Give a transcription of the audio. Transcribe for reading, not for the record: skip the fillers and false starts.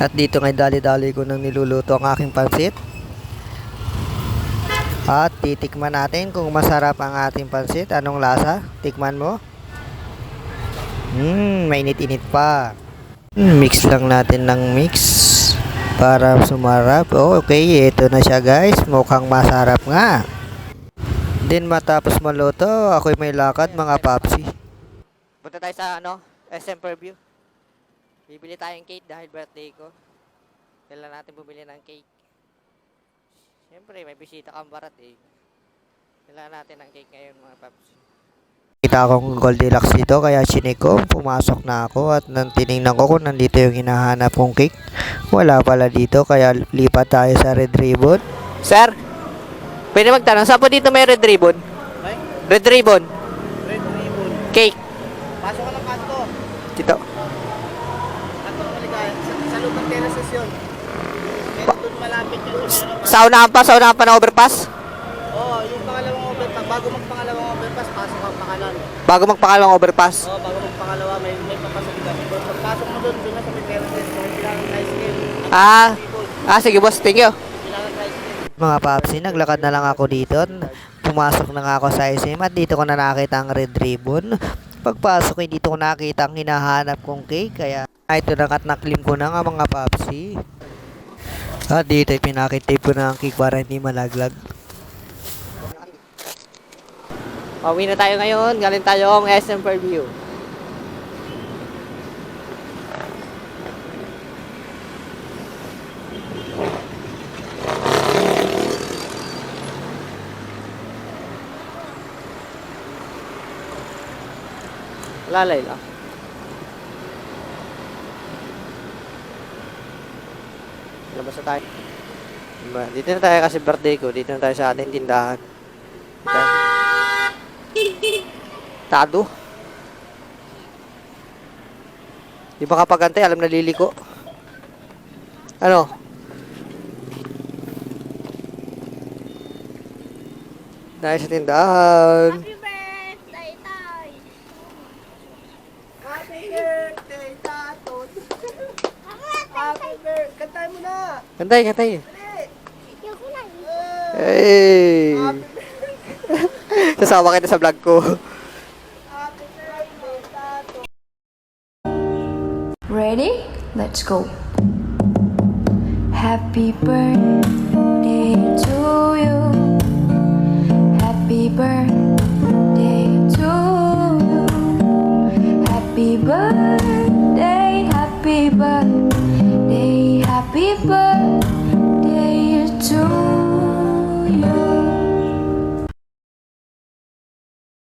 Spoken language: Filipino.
At dito ngay dali-dali ko nang niluluto ang aking pansit. At titikman natin kung masarap ang ating pansit. Anong lasa? Tikman mo. Mainit-init pa. Mix lang natin ng mix para sumarap. Oh, okay, ito na siya guys. Mukhang masarap nga. Then matapos maluto, ako'y may lakad mga papsi. Punta tayo sa SM Fairview. Bibili tayong cake dahil birthday ko. Kailangan natin bumili ng cake. Siyempre, may bisita kang barat eh. Kailangan natin ng cake ngayon mga paps. Kita akong Goldilocks dito kaya chinik ko. Pumasok na ako at nang tinignan ko kung nandito yung hinahanap kong cake. Wala pala dito kaya lipat tayo sa Red Ribbon. Sir, pwede magtanong, saan po dito may Red Ribbon? Ay? Red Ribbon. Red Ribbon. Cake. Pasok ka ng kanto. Dito. Kanto ka maligaya. Sa lupang terraces yun. Pero doon malapit yun. Saunahan pa ng overpass? Oo, yung pangalawang overpass. Bago magpangalawang overpass, pasok ang pangalan. Bago magpakalawang overpass? Oo, bago magpangalawa, may papasok ka. Pagpasok mo doon na sa may terraces, may kailangan ice cream. Sige boss, thank you. Kailangan ice cream. Mga papsi, naglakad na lang ako dito. Pumasok na nga ako sa SM at dito ko na nakita ang Red Ribbon. Pagpasok dito ko nakita ang hinahanap kong cake. Kaya ito na at naklim ko na nga mga papsi. At dito pinakitape ko na ang cake para hindi malaglag. Pauwi na tayo ngayon. Galing tayo ang SM Fairview. Lalay lang. Labas na tayo. Dito na tayo kasi birthday ko. Dito na tayo sa ating tindahan. Tado. Di ba kapag antay, alam na liliko. Ano? Dahil sa tindahan. Happy birthday, Tay! Happy birthday, Taton! Happy birthday! Kantahin mo na! Kantay. Yung kulay. Hey! Sasama kita sa vlog ko. Happy birthday, Taton! Ready? Let's go. Happy birthday to you. Happy birthday to you. Happy birthday, happy birthday.